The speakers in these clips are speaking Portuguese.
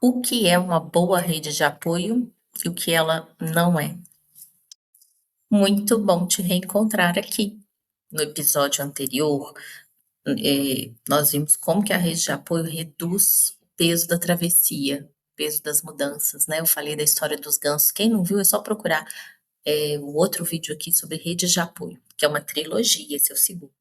O que é uma boa rede de apoio e o que ela não é. Muito bom te reencontrar aqui. No episódio anterior, nós vimos como que a rede de apoio reduz o peso da travessia, o peso das mudanças, né? Eu falei da história dos gansos. Quem não viu, é só procurar o outro vídeo aqui sobre redes de apoio, que é uma trilogia, esse é o segundo.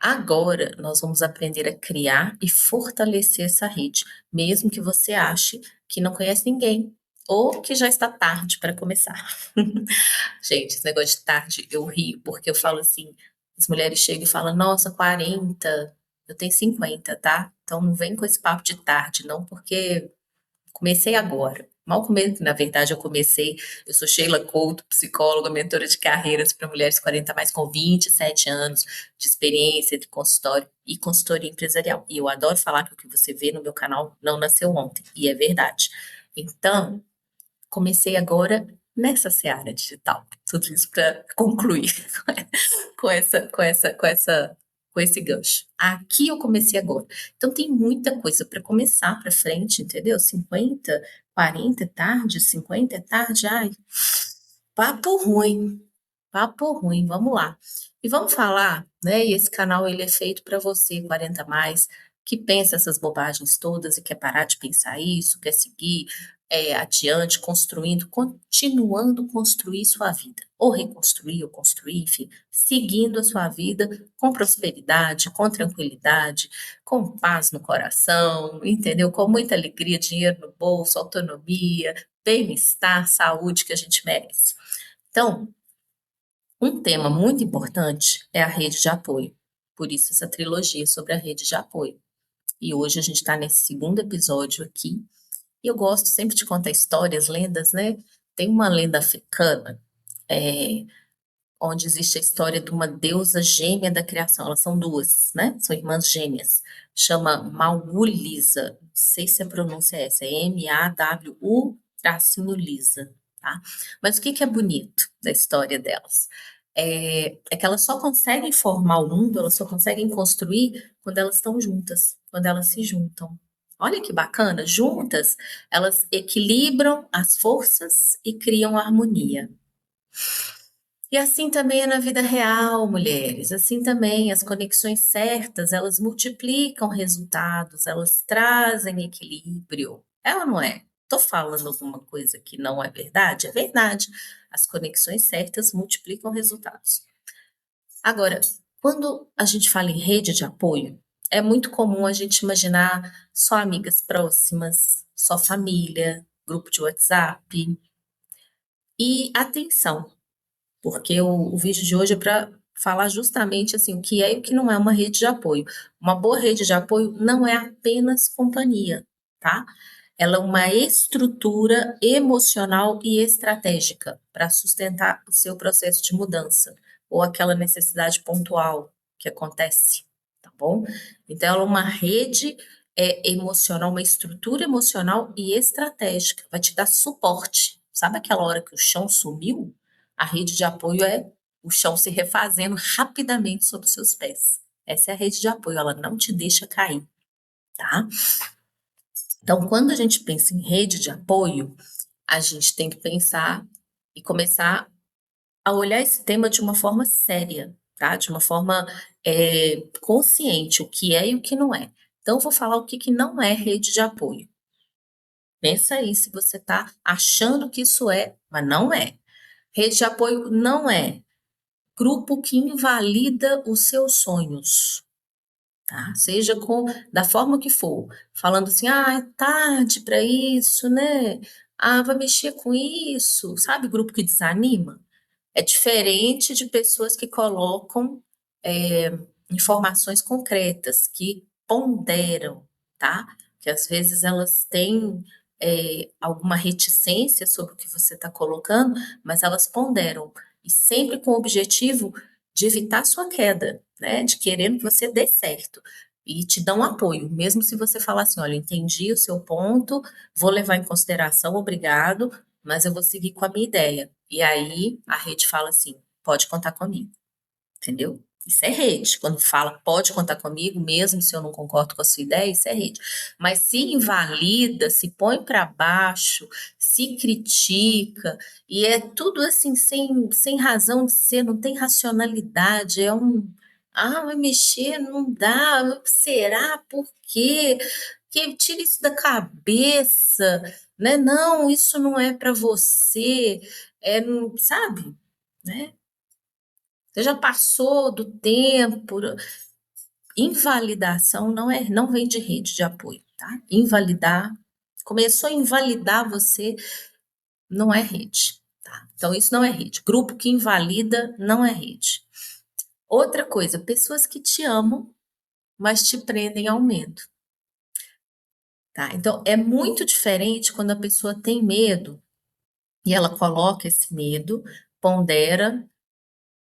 Agora nós vamos aprender a criar e fortalecer essa rede, mesmo que você ache que não conhece ninguém ou que já está tarde para começar. Gente, esse negócio de tarde eu rio, porque eu falo assim, as mulheres chegam e falam, nossa, 40, eu tenho 50, tá? Então não vem com esse papo de tarde, não, porque comecei agora. Mal comecei, na verdade, eu sou Sheila Couto, psicóloga, mentora de carreiras para mulheres 40 mais com 27 anos de experiência entre consultório e consultoria empresarial. E eu adoro falar que o que você vê no meu canal não nasceu ontem, e é verdade. Então, comecei agora nessa seara digital. Tudo isso para concluir com esse gancho. Aqui eu comecei agora. Então tem muita coisa para começar para frente, entendeu? 50, 40 é tarde, 50 é tarde, ai, papo ruim. Papo ruim, vamos lá. E vamos falar, né? E esse canal ele é feito para você, 40 mais, que pensa essas bobagens todas e quer parar de pensar isso, quer seguir adiante, construindo, continuando construir sua vida, ou reconstruir, ou construir, enfim, seguindo a sua vida com prosperidade, com tranquilidade, com paz no coração, entendeu? Com muita alegria, dinheiro no bolso, autonomia, bem-estar, saúde que a gente merece. Então, um tema muito importante é a rede de apoio. Por isso, essa trilogia sobre a rede de apoio. E hoje a gente está nesse segundo episódio aqui. E eu gosto sempre de contar histórias, lendas, né? Tem uma lenda africana, é, onde existe a história de uma deusa gêmea da criação. Elas são duas, né? São irmãs gêmeas. Chama Mawulisa. Não sei se a pronúncia é essa. É Mawu-Lisa, tá? Mas o que que é bonito da história delas? É que elas só conseguem formar o mundo, elas só conseguem construir quando elas estão juntas, quando elas se juntam. Olha que bacana, juntas elas equilibram as forças e criam harmonia. E assim também é na vida real, mulheres. Assim também, as conexões certas, elas multiplicam resultados, elas trazem equilíbrio. É ou não é? Tô falando alguma coisa que não é verdade? É verdade. As conexões certas multiplicam resultados. Agora, quando a gente fala em rede de apoio, é muito comum a gente imaginar só amigas próximas, só família, grupo de WhatsApp. E atenção, porque o vídeo de hoje é para falar justamente assim, o que é e o que não é uma rede de apoio. Uma boa rede de apoio não é apenas companhia, tá? Ela é uma estrutura emocional e estratégica para sustentar o seu processo de mudança ou aquela necessidade pontual que acontece, tá bom? Então, ela é uma rede emocional, uma estrutura emocional e estratégica, vai te dar suporte. Sabe aquela hora que o chão sumiu? A rede de apoio é o chão se refazendo rapidamente sob os seus pés. Essa é a rede de apoio, ela não te deixa cair, tá? Então, quando a gente pensa em rede de apoio, a gente tem que pensar e começar a olhar esse tema de uma forma séria, tá? De uma forma consciente, o que é e o que não é. Então, eu vou falar o que não é rede de apoio. Pensa aí se você está achando que isso é, mas não é. Rede de apoio não é grupo que invalida os seus sonhos, tá? Seja da forma que for, falando assim, ah, é tarde para isso, né? Ah, vai mexer com isso, sabe? Grupo que desanima. É diferente de pessoas que colocam informações concretas, que ponderam, tá? Que às vezes elas têm alguma reticência sobre o que você está colocando, mas elas ponderam, e sempre com o objetivo de evitar sua queda, né? De querendo que você dê certo. E te dão apoio, mesmo se você falar assim, olha, entendi o seu ponto, vou levar em consideração, obrigado, mas eu vou seguir com a minha ideia. E aí a rede fala assim, pode contar comigo, entendeu? Isso é rede. Quando fala, pode contar comigo, mesmo se eu não concordo com a sua ideia, isso é rede. Mas se invalida, se põe para baixo, se critica, e é tudo assim, sem razão de ser, não tem racionalidade, é um. Ah, vai mexer, não dá, será? Por quê? Que tira isso da cabeça, né? Não, isso não é para você, sabe? Né? Você já passou do tempo. Invalidação não vem de rede de apoio, tá? Invalidar, começou a invalidar você, não é rede, tá? Então isso não é rede. Grupo que invalida não é rede. Outra coisa, pessoas que te amam, mas te prendem ao medo, tá? Então é muito diferente quando a pessoa tem medo e ela coloca esse medo, pondera,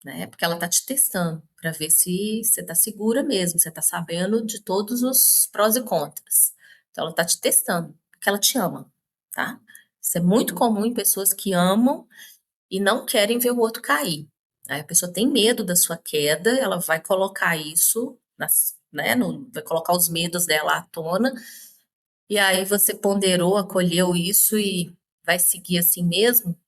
né? Porque ela está te testando para ver se você está segura mesmo, você está sabendo de todos os prós e contras. Então ela está te testando, porque ela te ama, tá? Isso é muito comum em pessoas que amam e não querem ver o outro cair. Aí a pessoa tem medo da sua queda, ela vai colocar isso, né, vai colocar os medos dela à tona, e aí você ponderou, acolheu isso e vai seguir assim mesmo,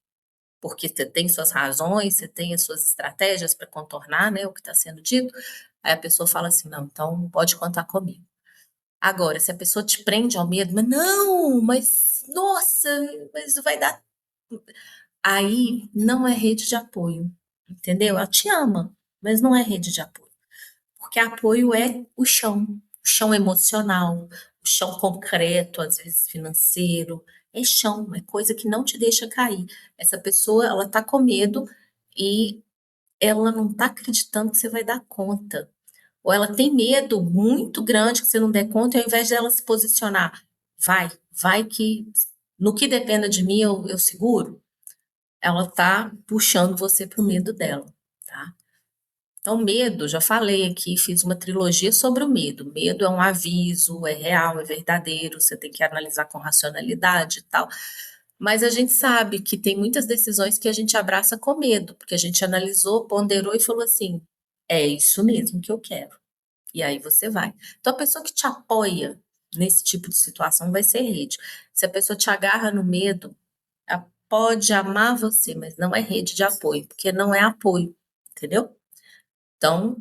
porque você tem suas razões, você tem as suas estratégias para contornar, né, o que está sendo dito, aí a pessoa fala assim, não, então pode contar comigo. Agora, se a pessoa te prende ao medo, mas não, mas nossa, mas vai dar. Aí não é rede de apoio, entendeu? Ela te ama, mas não é rede de apoio. Porque apoio é o chão emocional, o chão concreto, às vezes financeiro, é chão, é coisa que não te deixa cair. Essa pessoa, ela tá com medo e ela não tá acreditando que você vai dar conta. Ou ela tem medo muito grande que você não der conta, e ao invés dela se posicionar, vai que no que dependa de mim eu seguro, ela tá puxando você pro medo dela, tá? Então, medo, já falei aqui, fiz uma trilogia sobre o medo. Medo é um aviso, é real, é verdadeiro, você tem que analisar com racionalidade e tal. Mas a gente sabe que tem muitas decisões que a gente abraça com medo, porque a gente analisou, ponderou e falou assim: é isso mesmo que eu quero. E aí você vai. Então, a pessoa que te apoia nesse tipo de situação vai ser rede. Se a pessoa te agarra no medo, ela pode amar você, mas não é rede de apoio, porque não é apoio, entendeu? Então,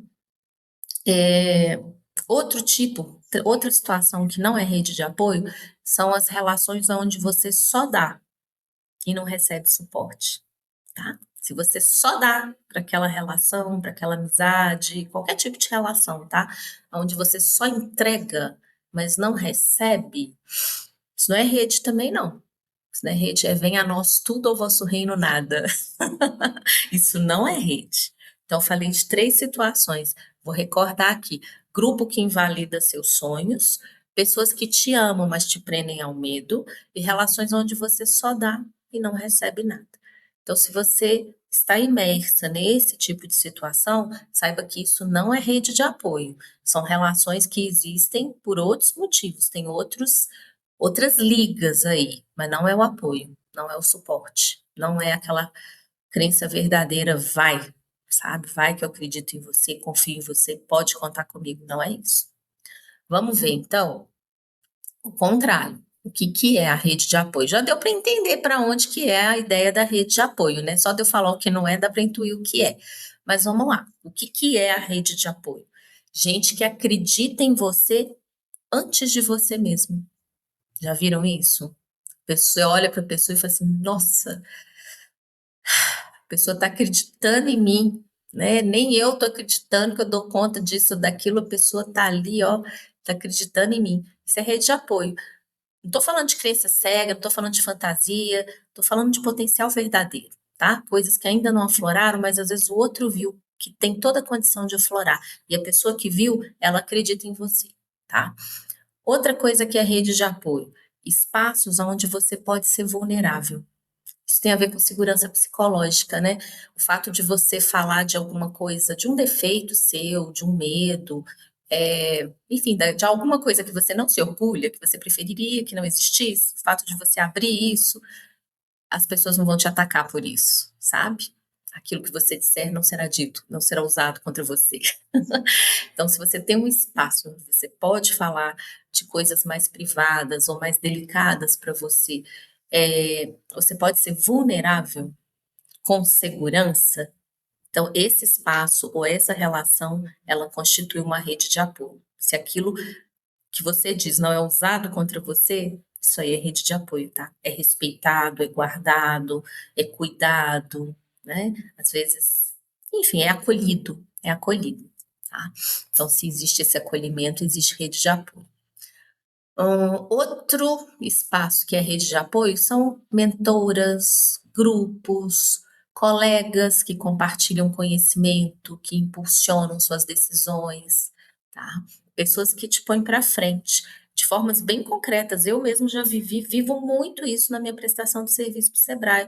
é, outra situação que não é rede de apoio são as relações onde você só dá e não recebe suporte, tá? Se você só dá para aquela relação, para aquela amizade, qualquer tipo de relação, tá? Onde você só entrega, mas não recebe, isso não é rede também, não. Isso não é rede, é venha a nós tudo ao vosso reino nada. Isso não é rede. Então, eu falei de 3 situações. Vou recordar aqui: grupo que invalida seus sonhos, pessoas que te amam, mas te prendem ao medo, e relações onde você só dá e não recebe nada. Então, se você está imersa nesse tipo de situação, saiba que isso não é rede de apoio. São relações que existem por outros motivos, tem outras ligas aí, mas não é o apoio, não é o suporte, não é aquela crença verdadeira, vai, sabe? Vai que eu acredito em você, confio em você, pode contar comigo. Não é isso. Vamos ver, então, o contrário. O que que é a rede de apoio? Já deu para entender para onde que é a ideia da rede de apoio, né? Só de eu falar o que não é, dá para intuir o que é. Mas vamos lá. O que que é a rede de apoio? Gente que acredita em você antes de você mesmo. Já viram isso? Você olha para a pessoa e fala assim: nossa, a pessoa está acreditando em mim, né? Nem eu estou acreditando que eu dou conta disso ou daquilo, a pessoa está ali, ó, está acreditando em mim. Isso é rede de apoio. Não estou falando de crença cega, não estou falando de fantasia, estou falando de potencial verdadeiro, tá? Coisas que ainda não afloraram, mas às vezes o outro viu que tem toda a condição de aflorar. E a pessoa que viu, ela acredita em você, tá? Outra coisa que é rede de apoio, espaços onde você pode ser vulnerável. Isso tem a ver com segurança psicológica, né? O fato de você falar de alguma coisa, de um defeito seu, de um medo, enfim, de alguma coisa que você não se orgulha, que você preferiria que não existisse, o fato de você abrir isso, as pessoas não vão te atacar por isso, sabe? Aquilo que você disser não será dito, não será usado contra você. Então, se você tem um espaço onde você pode falar de coisas mais privadas ou mais delicadas para você, você pode ser vulnerável com segurança. Então, esse espaço ou essa relação, ela constitui uma rede de apoio. Se aquilo que você diz não é usado contra você, isso aí é rede de apoio, tá? É respeitado, é guardado, é cuidado, né? Às vezes, enfim, é acolhido, tá? Então, se existe esse acolhimento, existe rede de apoio. Outro espaço que é rede de apoio são mentoras, grupos, colegas que compartilham conhecimento, que impulsionam suas decisões, tá? Pessoas que te põem para frente de formas bem concretas. Eu mesmo já vivo muito isso na minha prestação de serviço para o Sebrae.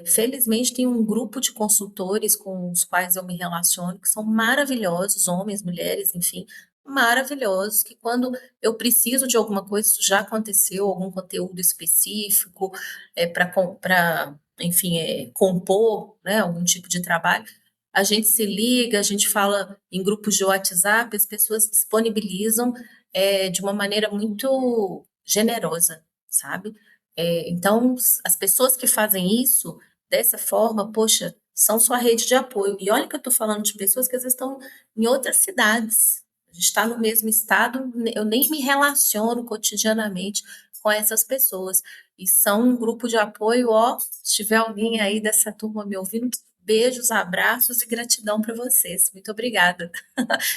Felizmente tem um grupo de consultores com os quais eu me relaciono, que são maravilhosos, homens, mulheres, enfim, maravilhosos, que quando eu preciso de alguma coisa, isso já aconteceu, algum conteúdo específico, para, enfim, compor, né, algum tipo de trabalho, a gente se liga, a gente fala em grupos de WhatsApp, as pessoas disponibilizam de uma maneira muito generosa, sabe? Então, as pessoas que fazem isso dessa forma, poxa, são sua rede de apoio. E olha que eu estou falando de pessoas que às vezes estão em outras cidades. A gente está no mesmo estado, eu nem me relaciono cotidianamente com essas pessoas. E são um grupo de apoio, ó, se tiver alguém aí dessa turma me ouvindo, beijos, abraços e gratidão para vocês. Muito obrigada.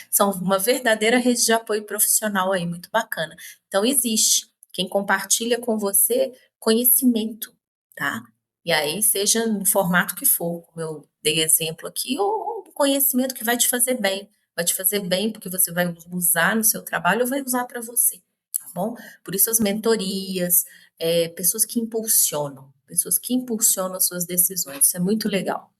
São uma verdadeira rede de apoio profissional aí, muito bacana. Então, existe. Quem compartilha com você conhecimento, tá? E aí, seja no formato que for, como eu dei exemplo aqui, ou um conhecimento que vai te fazer bem. Vai te fazer bem porque você vai usar no seu trabalho ou vai usar para você, tá bom? Por isso as mentorias, pessoas que impulsionam as suas decisões. Isso é muito legal.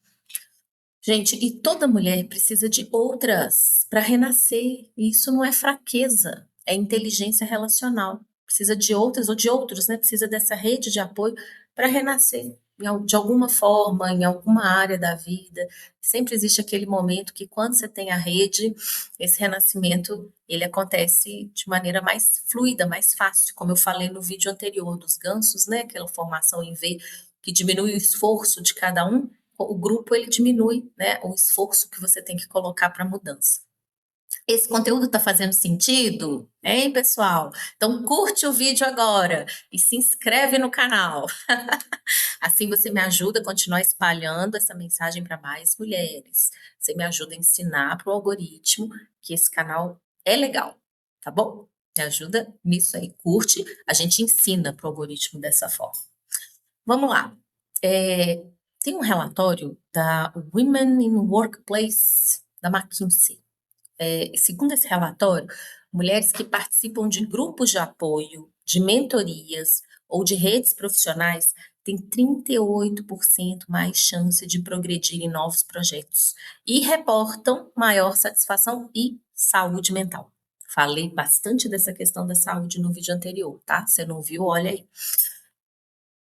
Gente, e toda mulher precisa de outras para renascer. E isso não é fraqueza, é inteligência relacional. Precisa de outras ou de outros, né? Precisa dessa rede de apoio para renascer de alguma forma, em alguma área da vida. Sempre existe aquele momento que quando você tem a rede, esse renascimento ele acontece de maneira mais fluida, mais fácil, como eu falei no vídeo anterior dos gansos, né? Aquela formação em V que diminui o esforço de cada um, o grupo ele diminui, né, o esforço que você tem que colocar para a mudança. Esse conteúdo está fazendo sentido? Hein, pessoal? Então curte o vídeo agora e se inscreve no canal. Assim você me ajuda a continuar espalhando essa mensagem para mais mulheres. Você me ajuda a ensinar para o algoritmo que esse canal é legal, tá bom? Me ajuda nisso aí. Curte, a gente ensina para o algoritmo dessa forma. Vamos lá. É, tem um relatório da Women in Workplace, da McKinsey. Segundo esse relatório, mulheres que participam de grupos de apoio, de mentorias ou de redes profissionais têm 38% mais chance de progredir em novos projetos e reportam maior satisfação e saúde mental. Falei bastante dessa questão da saúde no vídeo anterior, tá? Você não viu? Olha aí.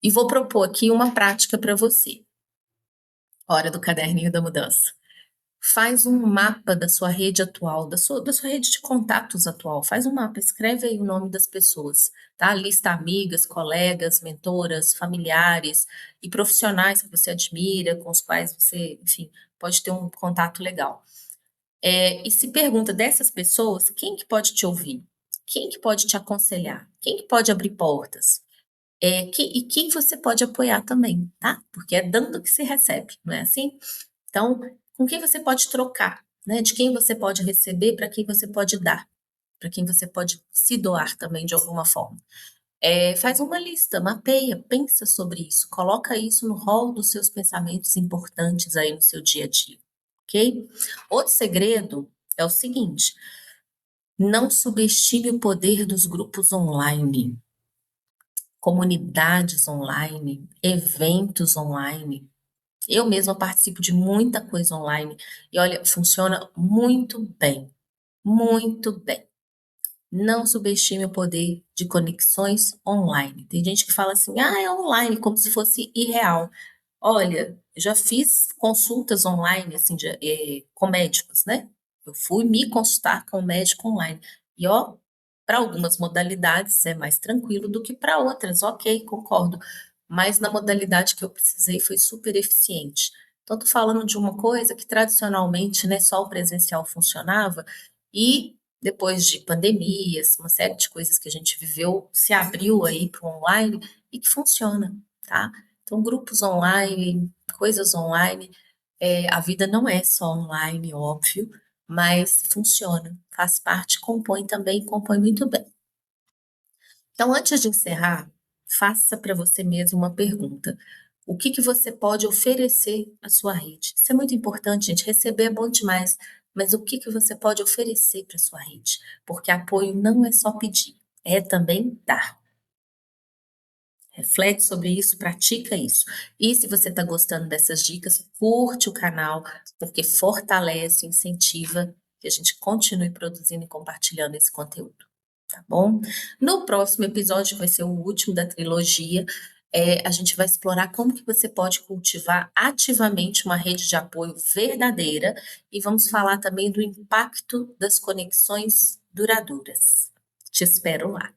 E vou propor aqui uma prática para você. Hora do caderninho da mudança. Faz um mapa da sua rede atual, da sua rede de contatos atual. Faz um mapa, escreve aí o nome das pessoas, tá? Lista amigas, colegas, mentoras, familiares e profissionais que você admira, com os quais você, enfim, pode ter um contato legal. E se pergunta dessas pessoas, quem que pode te ouvir? Quem que pode te aconselhar? Quem que pode abrir portas? E quem você pode apoiar também, tá? Porque é dando que se recebe, não é assim? Então, com quem você pode trocar, né? De quem você pode receber, para quem você pode dar, para quem você pode se doar também de alguma forma. Faz uma lista, mapeia, pensa sobre isso, coloca isso no rol dos seus pensamentos importantes aí no seu dia a dia, ok? Outro segredo é o seguinte: não subestime o poder dos grupos online, comunidades online, eventos online. Eu mesma participo de muita coisa online e olha, funciona muito bem, muito bem. Não subestime o poder de conexões online. Tem gente que fala assim, é online, como se fosse irreal. Olha, já fiz consultas online, assim, com médicos, né? Eu fui me consultar com o médico online. E ó, para algumas modalidades é mais tranquilo do que para outras, ok, concordo. Mas na modalidade que eu precisei foi super eficiente. Então, tô falando de uma coisa que tradicionalmente, né, só o presencial funcionava, e depois de pandemias, uma série de coisas que a gente viveu, se abriu aí para o online e que funciona, tá? Então, grupos online, coisas online, a vida não é só online, óbvio, mas funciona, faz parte, compõe também, compõe muito bem. Então, antes de encerrar, faça para você mesmo uma pergunta. O que que você pode oferecer à sua rede? Isso é muito importante, gente. Receber é bom demais, mas o que que você pode oferecer para sua rede? Porque apoio não é só pedir, é também dar. Reflete sobre isso, pratica isso. E se você está gostando dessas dicas, curte o canal, porque fortalece, incentiva que a gente continue produzindo e compartilhando esse conteúdo, tá bom? No próximo episódio, que vai ser o último da trilogia, a gente vai explorar como que você pode cultivar ativamente uma rede de apoio verdadeira e vamos falar também do impacto das conexões duradouras. Te espero lá.